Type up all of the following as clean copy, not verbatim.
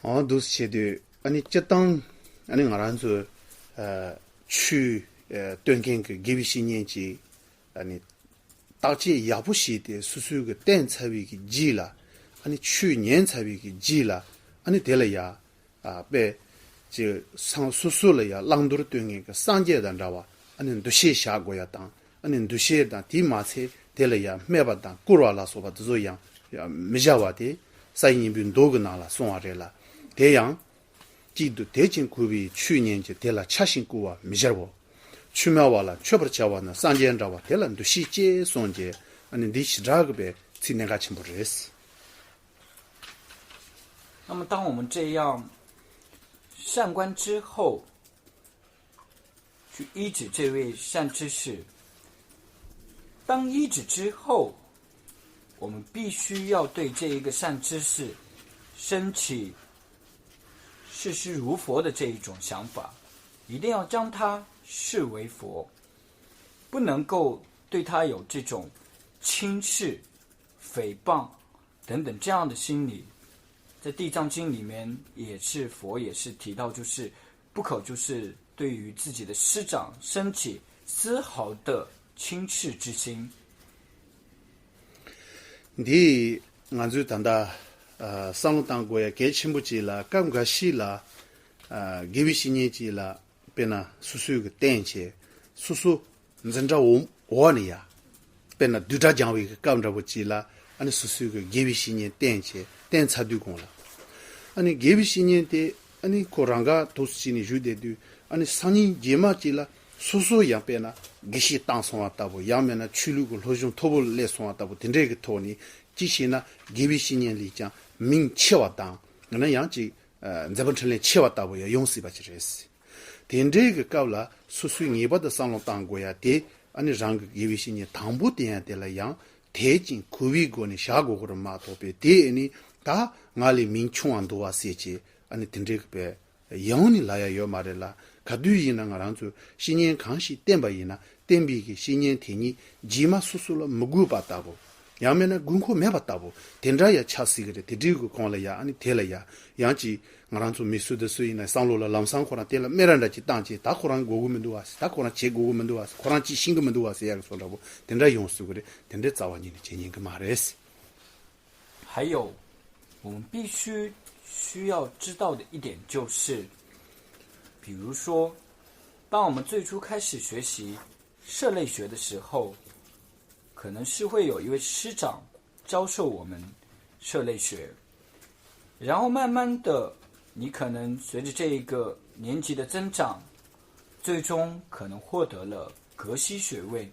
도스체도 아니 쨌당 아니 알아서去对跟个给些年纪아니 다지 야부시데 수수个땐 차비기 지라 아니去年 차비기 지라 아니 될이야 배 상수술이야 랑도르 등의 그 상제단다와 아니 도시샤고야 당 아니 도시에다 디마세 될이야 매바다 꾸라라 소바도 조양 야 미자와데 사인빈 도그나라 송아레라 대양 지도 대진 구비 去年제 될라 차신구와 미자보 추마와라 추버차와나 상제한다와 될란도 시제 송제 아니 니시라그베 진행가 침부르스 那么当我们这样善观之后，去医治这位善知识。当医治之后，我们必须要对这一个善知识升起视师如佛的这一种想法，一定要将他视为佛，不能够对他有这种轻视、诽谤等等这样的心理。在地藏经里面也是佛也是提到，就是不可就是对于自己的师长升起丝毫的轻视之心。你俺就谈到上路当过呀，给亲不记了，干不洗了，给不洗年纪了，别那叔叔有个担起，叔叔你真着我呢呀，别那对着讲为个干着不记了，俺叔叔有个给不洗年担起。땐 차두공라 아니 게비시니한테 아니 코랑가 도스치니 주데도 아니 산이 제마질라 수수야 빼나 기시 땅송 왔다고 야면나 출루고 호중 토볼 내송 왔다고 된데게 토니 지시나 게비시니 리장 민치왔다 너는 양지 저번철에 치왔다고 용시 바치레스 된데게 까울라 수수이 예바다 상로 땅고야 대 아니 랑 게비시니 당부 돼야 될라 양 대진 구위고니 샤고고로 마토베 대니 다 ngali minchuan doa seche ani tindrek pe yoni laya yo marela kadu yina ngaranzu 신년 강시 땜바 yina 땜비기 신년 테니 지마 수술로 무구 봤다고 야면에 군코 매 봤다고 덴라야 차시그레 디디고 콘라야 아니 텔라야 양지 ngaranzu 미수드 수이나 상로라 람상코나 텔라 메란다지 땅지 다 코란 고구면도 와스 다 코란 제 고구면도 와스 코란지 싱금면도 와스 야가 소라고 덴라 용수 그래 덴데 자원이니 제닌 그 말했어 还有我们需要知道的一点就是，比如说，当我们最初开始学习社类学的时候，可能是会有一位师长教授我们社类学，然后慢慢的，你可能随着这一个年级的增长，最终可能获得了格西学位，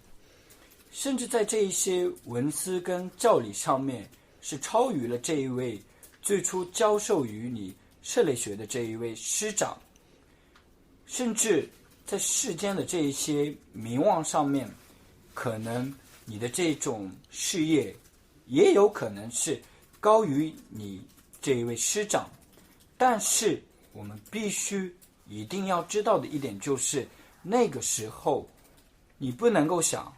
甚至在这一些文思跟教理上面是超于了这一位最初教授于你社类学的这一位师长，甚至在世间的这一些名望上面，可能你的这种事业也有可能是高于你这一位师长。但是我们必须一定要知道的一点就是，那个时候你不能够想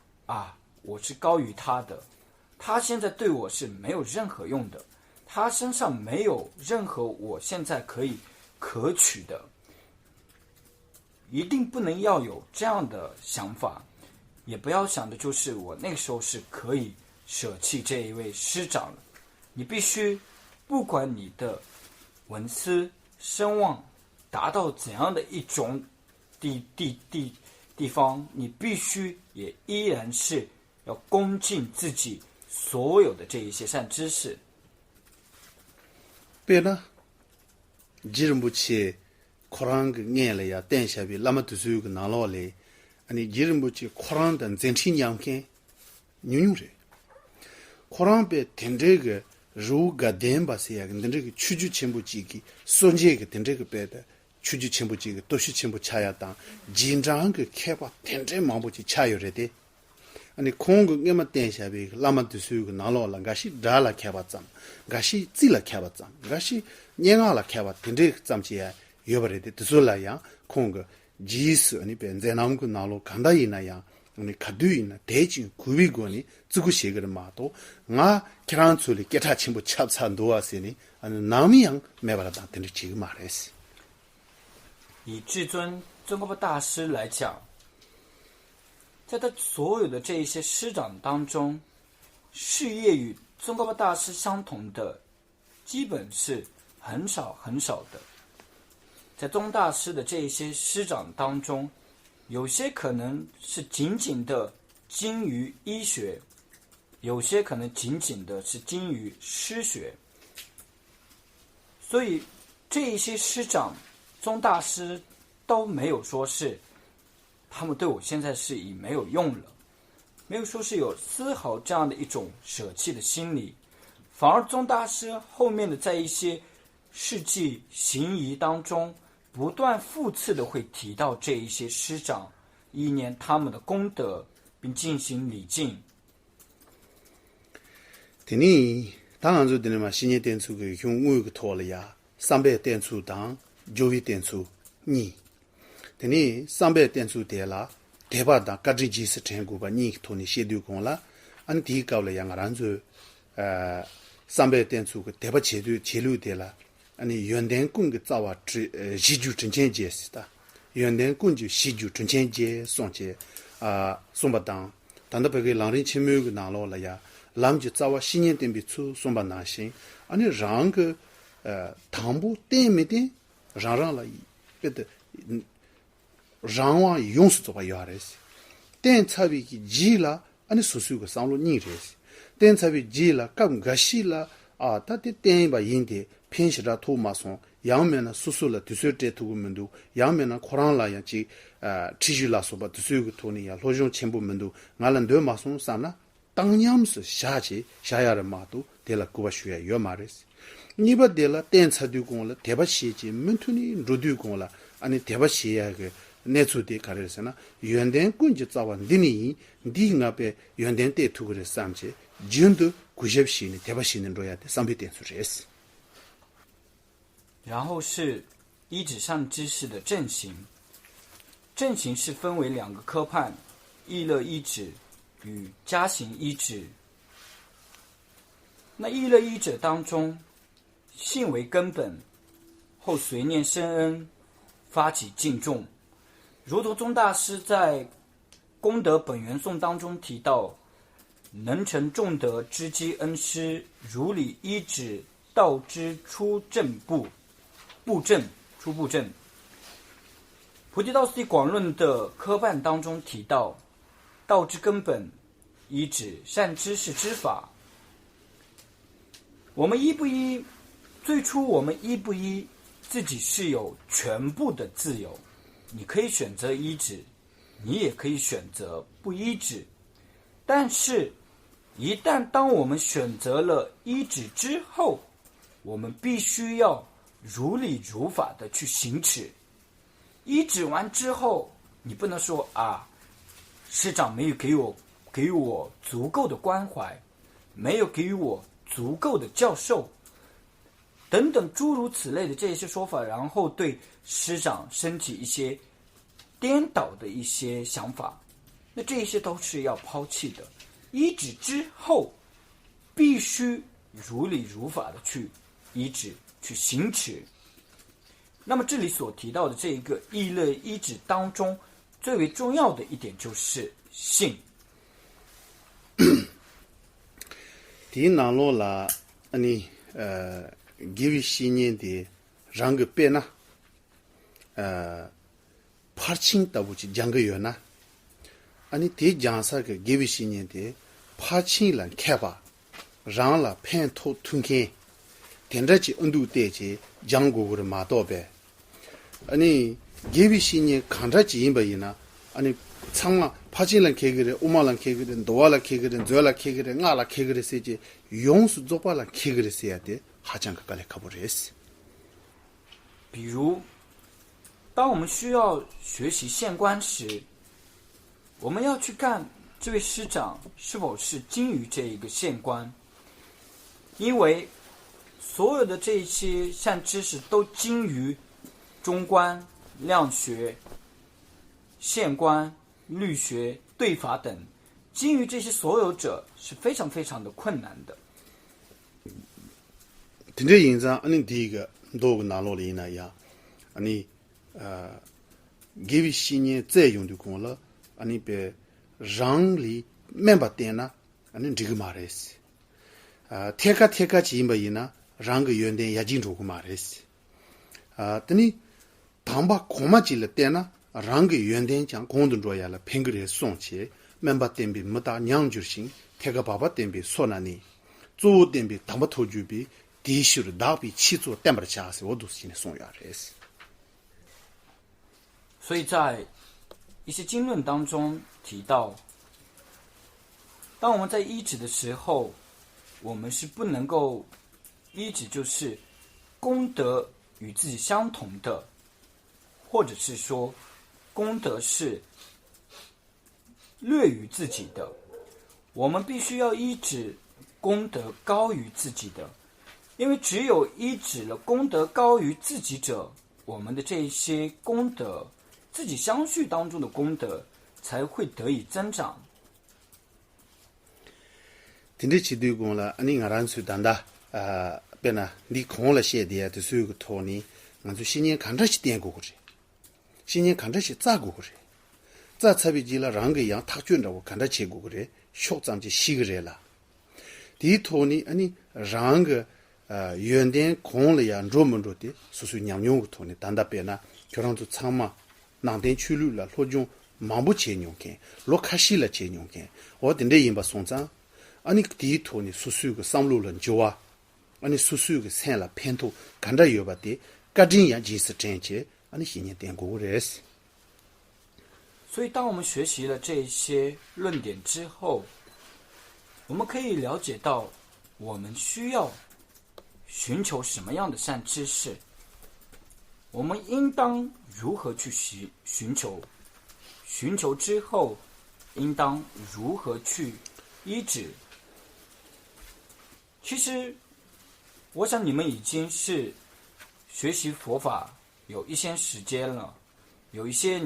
我是高于他的，他现在对我是没有任何用的，他身上没有任何我现在可取的，一定不能要有这样的想法，也不要想的就是我那个时候是可以舍弃这一位师长了。你必须不管你的文思声望达到怎样的一种地方，你必须也依然是要恭敬自己所有的这一些善知识。别呢，지름부치 코랑 녜래야 땡샤비 라마투수 그 나로래 아니 지름부치 코랑단 젠친양케 뉴뉴레 코랑베 텐데게 루가 덴바세야 근데 추주 첨부지기 손제게 텐데게 베다 추주 첨부지기 도시 첨부 차야다 진장 그 캐바 텐데 마부지 차요레데 아니 콩고 녜마 땡샤비 라마투수 그 나로라 가시 달라 캐바짱 가시 찔라 캐바짱 가시 녀가라 캐바 텐데 짬지야 여버레데 드솔라야 콩고 지스 아니 벤제남고 나로 간다이나야 우리 가두이나 대진 구비고니 쓰고 시거를 마도 나 계란줄이 깨타 침부 찹사 놓았으니 아니 남이양 매바라다 되는 지금 말했어. 以至尊宗喀巴大师来讲，在他所有的这一些师长当中，事业与宗喀巴大师相同的，基本是很少很少的。在宗大师的这一些师长当中，有些可能是仅仅的精于医学，有些可能仅仅的是精于诗学。所以这一些师长宗大师都没有说是他们对我现在是已没有用了，没有说是有丝毫这样的一种舍弃的心理，反而宗大师后面的在一些事迹行仪当中不断复次的会提到这一些师长，意念他们的功德，并进行礼敬。되니 당한조 되는마 신예 댄수가 경우가 토라야 삼배 댄수당 조비 댄수 니 되니 삼배 댄수 되라 대바다 까지지스 ten구바 니 토니 시두공라 안 디가올라 양아란조 삼배 댄수가 대바 제루 되라 아니 연den군 자와 지주 전체제스다 연den군주 시주 전체제 송제 송바당 단다베게 랑린 치묘가 나로라야 람지 자와 신년 땜비 추 송바나신 아니 랑그 당부 때문에 랑랑라 베데 랑와 용수도가 요아레스 땐차비기 지라 아니 수수가 상로 니레스 땐차비 지라 감가시라 다데 땐바 인데 펜시라 토마송 양면은 수수라 두서때 두고면도 양면은 코란라야지 치주라소바 두수고 토니야 로종 첨부면도 나란데 마송 사나 당냠스 샤지 샤야르 마도 데라 쿠바슈야 요마레스 니바 데라 땐차두고라 대바시지 문투니 로두고라 아니 대바시야게 내수데 가르스나 연된 군지 자원 니니 니가베 연된 때 두고를 삼지 준도 90시니 대바시는 로야데 삼비된 수레스 然后是依止上知识的正行，正行是分为两个科判，意乐依止与加行依止。那意乐依止当中，性为根本，后随念生恩，发起敬重。如同宗大师在《功德本源颂》当中提到，能成重德知机恩师，如理依止，道之初正步正，初步正。菩提道次第广论的科判当中提到，道之根本，依止善知识之法。我们依不依？最初我们依不依，自己是有全部的自由。你可以选择依止，你也可以选择不依止。但是，一旦当我们选择了依止之后，我们必须要如理如法的去行持。依止完之后，你不能说师长没有给我足够的关怀，没有给予我足够的教授，等等诸如此类的这些说法，然后对师长升起一些颠倒的一些想法，那这些都是要抛弃的。依止之后，必须如理如法的去依止，去行持。那么这里所提到的这一个意乐依止当中，最为重要的一点就是信。第南路啦，你给新年的让个变呐파칭 따부지 장거요나 아니 대장사가 개비신인데 파칭란 캐바 랑라 펜토 퉁케 된다지 언두대지 장고를 마도베 아니 개비신이 간다지 임바이나 아니 창마 파칭란 개그래 오마란 개그래 노알라 개그래 저알라 개그래 나라 개그래 세지 용수 조발라 개그래 세야 돼 하장가 깔래 가버렸어 比如当我们需要学习县官时，我们要去看这位师长是否是精于这一个县官，因为所有的这些善知识都精于中观、量学、县官、律学、对法等，基于这些所有者是非常非常的困难的。这印象，第一个多个哪路里呢呀？给予新年再用的功了，别让里面把点呢，这个嘛的是，贴个几么一呢，让个原点也进出个嘛的是，等你当把空嘛几了点呢，让个原点讲空动作呀了，平个的送起，面把点比没大娘就行，贴个爸爸点比说那你，做点比当把头就比。地修的大比起做点不的家事，我都是现在送牙的是。所以在一些经论当中提到，当我们在医治的时候，我们是不能够医治就是功德与自己相同的，或者是说功德是略于自己的，我们必须要医治功德高于自己的。因为只有医治了功德高于自己者，我们的这些功德，自己相续当中的功德，才会得以增长。听这起对讲了，你俺说单的，别呢，你空了些的，就是有个托尼，俺就新年看着是点过去，新年看着是咋过去，咋差别了，让个样他卷着我看着切过去，学长就洗个人了。第一托尼，让个。原点空了呀，着么着的，所以娘用个头呢，单大别呢，就让做长嘛，南点去路了，落种忙不切用看，落开始了切用看，我等着人把送长，你第一头呢，所有个上路人就啊，你所有个菜了偏头，看着有吧的，各种样即是真切，你新年点过来是。所以，当我们学习了这些论点之后，我们可以了解到，我们需要寻求什么样的善知识？我们应当如何去寻求？寻求之后，应当如何去医治？其实，我想你们已经是学习佛法有一些时间了，有些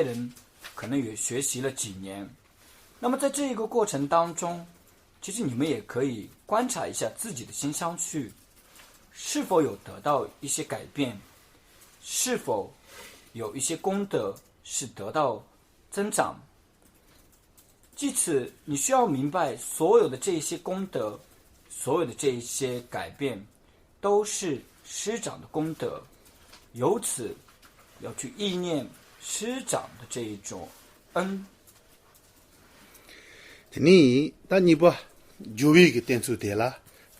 人可能也学习了几年。那么在这一个过程当中，其实你们也可以观察一下自己的心相续。是否有得到一些改变？是否有一些功德是得到增长？即此，你需要明白，所有的这些功德，所有的这些改变，都是师长的功德。由此，要去意念师长的这一种恩。你但你不就一个点出的了，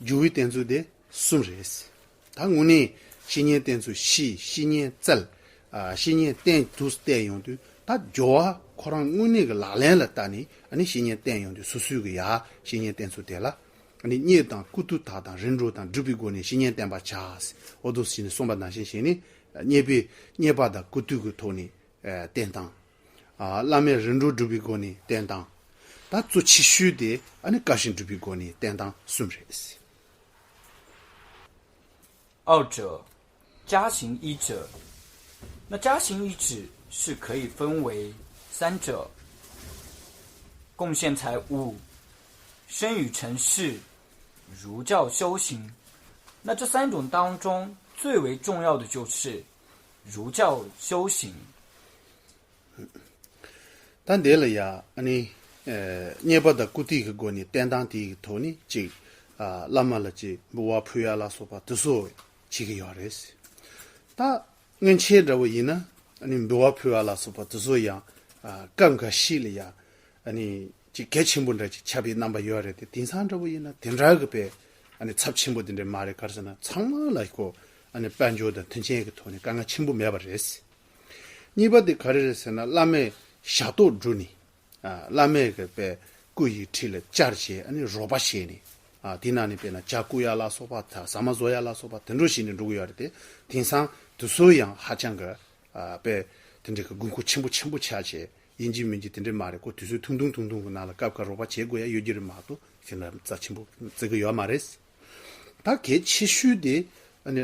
就一点出的。送人是，他我呢新年点出西，新年走新年点都是点用的，他叫啊，可能我那个拉来了，但你新年点用的，所有个呀，新年点出点了，你当孤独他当人肉当，只比过呢新年点把家是，我都是送把那些些呢，你把的孤独个头呢，点当，那面人肉只比过呢点当，他做起虚的，个性只比过呢点当送人是。二者，加行医者。那加行医指是可以分为三者：贡献财物、生与成事、儒教修行。那这三种当中，最为重要的就是儒教修行。但对了呀，你把的固定个过呢，担当的头呢，就那么了就我配啊啦说吧，都说。几个月的是，但俺前这位呢，你不要陪啊，老师吧，都是一样刚个洗了呀，就该全部的差别那么远的，顶上这位呢，顶这个呗，差全部的马的开始呢，长了来个，半脚的腾前一个头呢，刚刚全部没把这事，你把的开始是呢，那么下多住呢，那么个呗，故意吃了加了些，肉把些呢。第那里边呢，加古亚拉说吧，他什么做呀拉说吧，等着新的如果要的，天上都所样还讲个被等这个功夫全部掐起，引进民间等着马的，过就是通通拿了搞个罗巴结果呀，有几人马都现在在全部这个要马的是，他给持续的，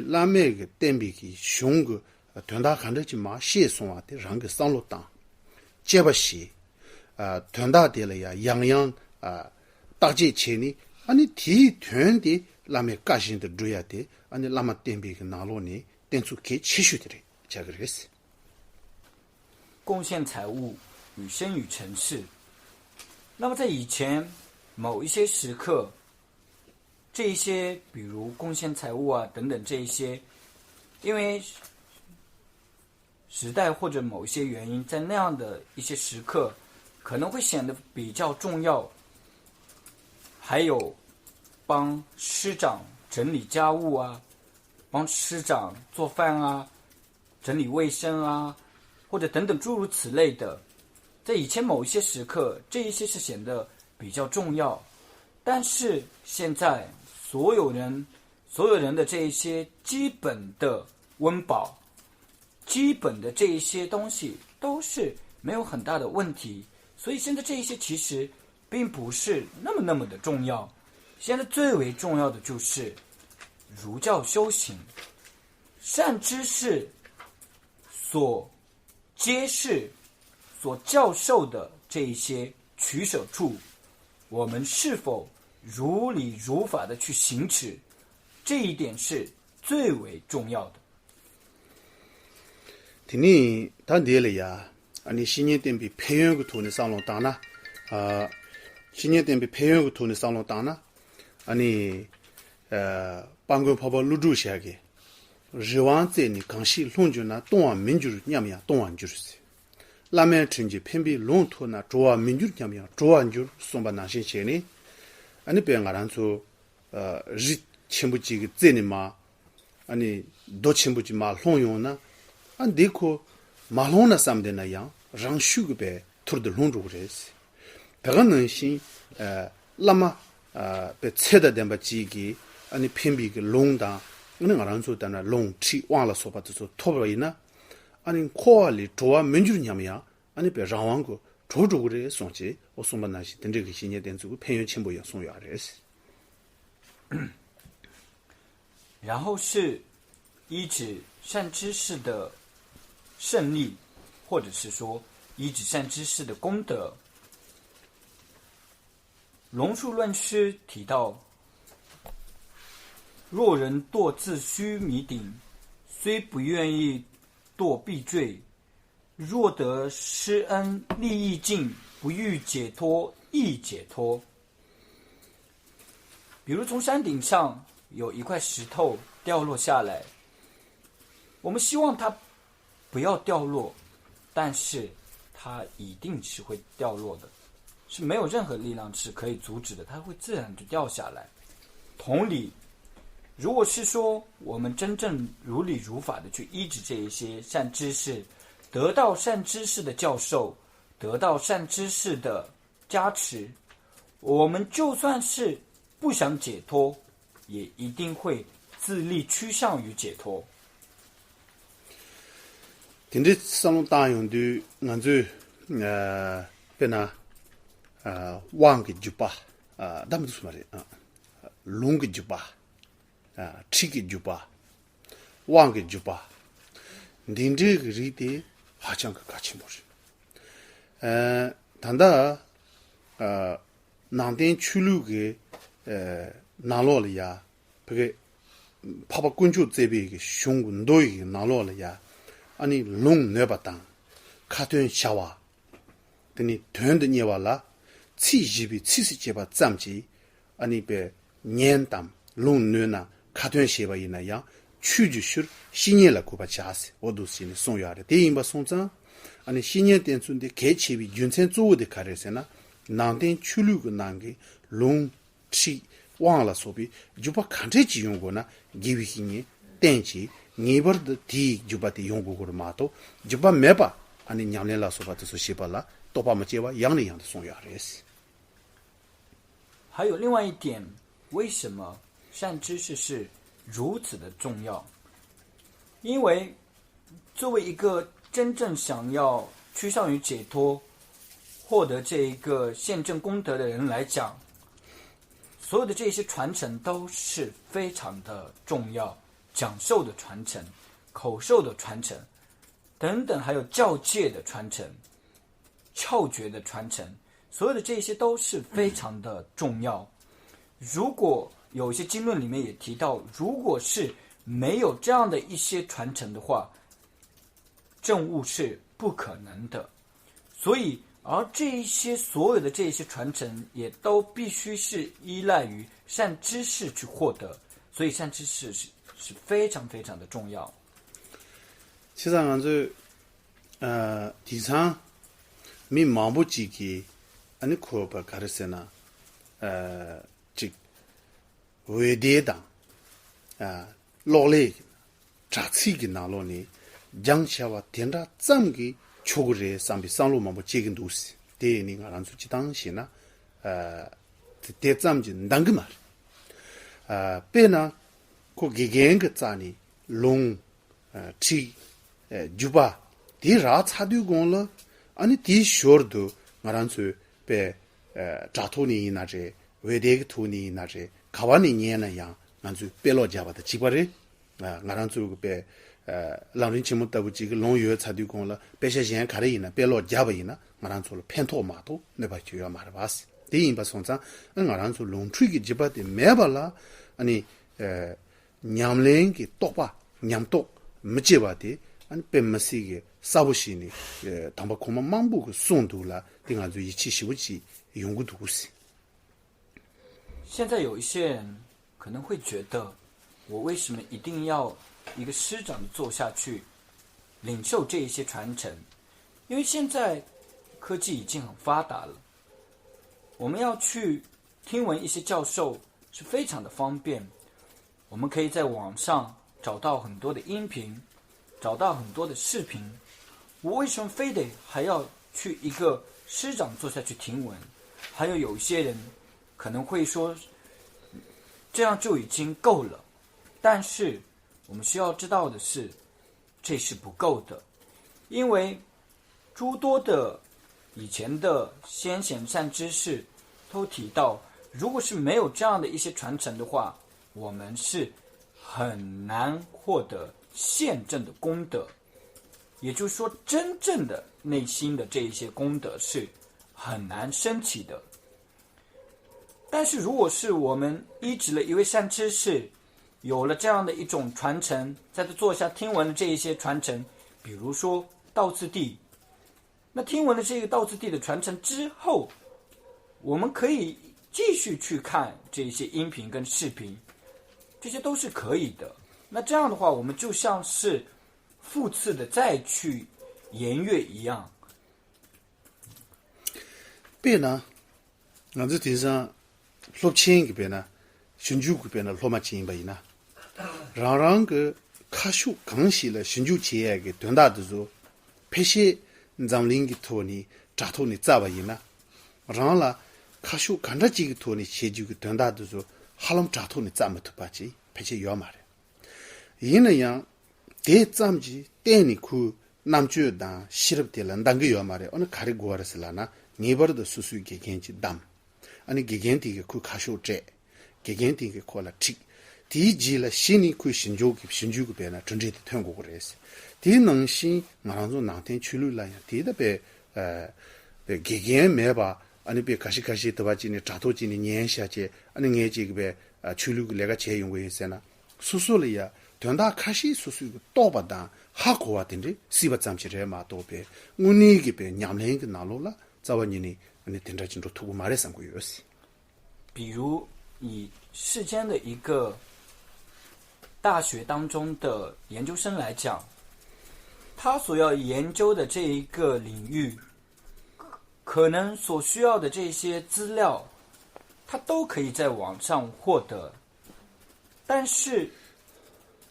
拉美个单比个熊个，团大看着就马写送啊的，让个上路当，接不起，团大的了呀，样样大节前呢，아니 디团的拉面가신的主要的，아니拉嘛点别个拿路呢，点出给持续的嘞，这个是。贡献财物与生与成事。那么在以前某一些时刻，这一些比如贡献财物啊等等这一些，因为时代或者某一些原因，在那样的一些时刻可能会显得比较重要。还有帮师长整理家务啊，帮师长做饭啊，整理卫生啊，或者等等诸如此类的，在以前某一些时刻，这一些是显得比较重要。但是现在所有人的这一些基本的温饱，基本的这一些东西都是没有很大的问题，所以现在这一些其实并不是那么的重要。现在最为重要的就是儒教修行，善知识所揭示、所教授的这一些取舍处，我们是否如理如法的去行持，这一点是最为重要的。今年他这里呀，你新年点比培养个图呢上龙大呢，新年点比培养个图呢上龙大呢，你办公泡泡入住下个，日晚在你刚西龙军呢，东岸民主娘们东岸就是。拉面春节偏比龙图呢，主要民主娘们主要就送把南新钱呢，你别俺让做日前不几个在呢嘛，你多前不几嘛龙用呢，这个马龙那上面那样，让修个呗，图的龙住这些，这个能行那么被拆的点把几个，你偏比个龙当，俺让做的那龙吃完了说把这做脱不了呢。아니 코알리 좋아 민주냐면 아니 배랑왕고 조조그래 송지 오송만나시 된这个新年点主偏远前不要送呀这是。然后是依止善知识的胜利，或者是说依止善知识的功德。龙树论师提到，若人堕自须弥顶，虽不愿意堕必坠，若得施恩利益尽，不欲解脱亦解脱。比如从山顶上有一块石头掉落下来，我们希望它不要掉落，但是它一定是会掉落的，是没有任何力量是可以阻止的，它会自然就掉下来。同理，如果是说我们真正如理如法的去依止这一些善知识，得到善知识的教授，得到善知识的加持，我们就算是不想解脱，也一定会自力趋向于解脱。今天上龙大用的俺就变那忘个就吧他们都说嘛的龙个就吧。吃个就吧，忘个就吧，您这个人的好像个感情模式。谈到南边去路个南路了呀，这个怕关注这边个熊滚多一个南路了呀，你龙那把当，卡顿下瓦，等你团的你瓦啦，七十比70几把占起，你别年当龙那那。卡顿写吧，那样，去就是新年了，过把家事，我都是你送呀的。电影吧送账，你新年点钟的开启比原先做的开始呢，南点去路个南个龙吃忘了说比，就把看这几用过呢，给为新年点起，你把的第就把的用过的码头，就把没把，你娘来了说把这说写吧了，都把么结吧样的样的送呀的是。还有另外一点，为什么善知识是如此的重要？因为作为一个真正想要趋向于解脱、获得这一个现证功德的人来讲，所有的这些传承都是非常的重要，讲授的传承、口授的传承等等，还有教戒的传承。窍诀的传承，所有的这些都是非常的重要。如果有一些经论里面也提到，如果是没有这样的一些传承的话，证悟是不可能的。所以而这一些所有的这一些传承也都必须是依赖于善知识去获得，所以善知识是非常非常的重要。其实俺这提倡没忙不几个，俺的课本开始呢，这伟大党劳累扎气的那路呢，将下话点着这么个确个人上边上路忙不几个东西，对你俺出去当些呢，这这么就难个嘛，别呢，个个咋呢，龙气就把第二差对工了，俺第学的俺出被扎头呢那这，为这个头呢那这。卡瓦尼年那样，俺就别老家吧的，基本人俺就个别老人节目得不几个农业才对工了，别些钱看的人呢，别老家吧人呢，俺做了偏拖马头，那把就要马的巴西，第一把送上，俺做农村的基本的没吧啦，你娘人给多吧，娘多没结巴的，俺别没些个啥不行的，他们恐怕忙不个送度了，对俺就一起修起用个东西。现在有一些人可能会觉得，我为什么一定要一个师长做下去，领受这一些传承？因为现在科技已经很发达了，我们要去听闻一些教授是非常的方便，我们可以在网上找到很多的音频，找到很多的视频。我为什么非得还要去一个师长坐下去听闻？还有一些人可能会说，这样就已经够了。但是我们需要知道的是，这是不够的。因为诸多的以前的先贤善知识都提到，如果是没有这样的一些传承的话，我们是很难获得现证的功德。也就是说，真正的内心的这一些功德是很难升起的。但是如果是我们依止了一位善知识，有了这样的一种传承，在他坐下听闻的这一些传承，比如说道次第，那听闻了这个道次第的传承之后，我们可以继续去看这一些音频跟视频，这些都是可以的。那这样的话，我们就像是复次的再去研阅一样。别呢，俺这地上落钱这边呢，寻求这边呢落嘛钱吧呢，让个卡修刚起了寻求钱个短大的时候，拍些咱邻个托呢，扎托呢咋吧呢，让了卡修看着几个托呢，先就个短大的时候，哈啷扎托呢咋么托吧去，拍些要嘛的，因那样。这咱们去带你去南区当西边的人当个要嘛的，我那开的过来是啦那，你把的叔叔给给去当，啊你给给这个去开手摘，给给这个过来吃，第一季了心里去寻求个别呢，真正的通过过来是，第一能心俺说哪天去路了呀，第一的别给给没吧，啊你别开始对吧？今年扎头今年年下去，啊你眼这个别去路那个钱用过一些呢，叔叔了呀。短大开始所属个多不当，哈国啊，等着西北咱们这嘛多呗，我那个呗，娘们个哪路了？早晚你等着进入土马来上个游戏。比如以世间的一个大学当中的研究生来讲，他所要研究的这一个领域，可能所需要的这些资料，他都可以在网上获得，但是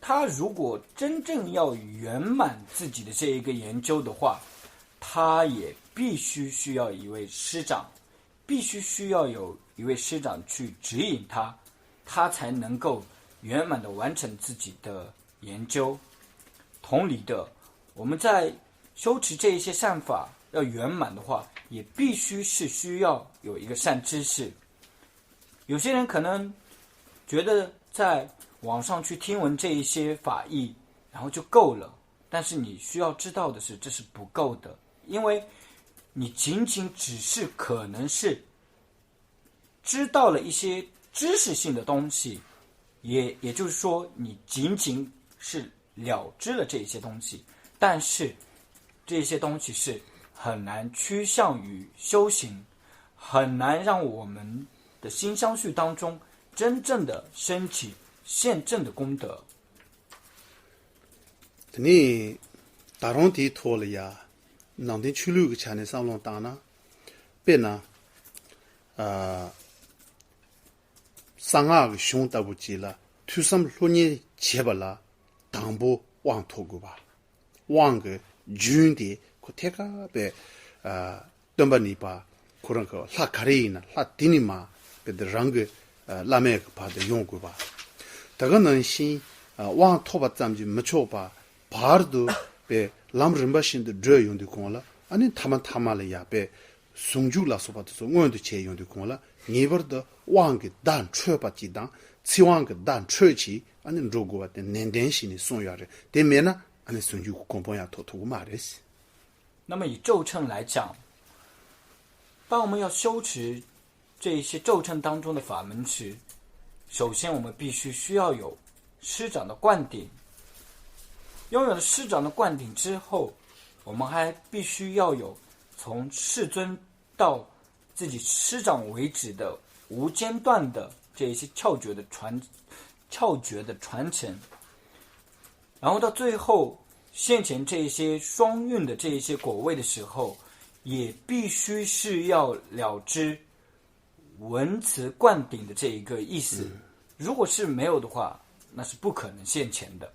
他如果真正要圆满自己的这一个研究的话，他也必须需要一位师长，必须需要有一位师长去指引他，他才能够圆满的完成自己的研究。同理的，我们在修持这一些善法要圆满的话，也必须是需要有一个善知识。有些人可能觉得在网上去听闻这一些法义，然后就够了。但是你需要知道的是，这是不够的，因为你仅仅只是可能是知道了一些知识性的东西，也就是说，你仅仅是了知了这些东西，但是这些东西是很难趋向于修行，很难让我们的心相续当中真正的升起现正的功德。你大龙地托了呀，能的去六个钱的上龙大呢，别呢，三二个兄弟不记了，推什么多年切不了，当不忘托过吧，忘个军的，可贴个别东北你吧，可能个拉卡里呢，拉丁尼嘛，别的人个拉美个把的用过吧，这个能行忘托吧，咱们就没错吧。바르도 베 람름바신도 저 용도 공라 아니 타마타마를 야베 송주라 소바도 응원도 제 용도 공라 니버도 왕게 단 최바지당 치왕게 단 최치 아니 로고한테 nenden신이 송야래 되면은 아니 송주 공포야 토토고 말했어. 那么以咒称来讲，当我们要修持这一些咒称当中的法门时，首先我们需要有师长的灌顶。拥有了师长的灌顶之后，我们还必须要有从世尊到自己师长为止的无间断的这一些窍诀的传承，然后到最后现前这一些双运的这一些果位的时候，也必须是要了知文辞灌顶的这一个意思。如果是没有的话，那是不可能现前的。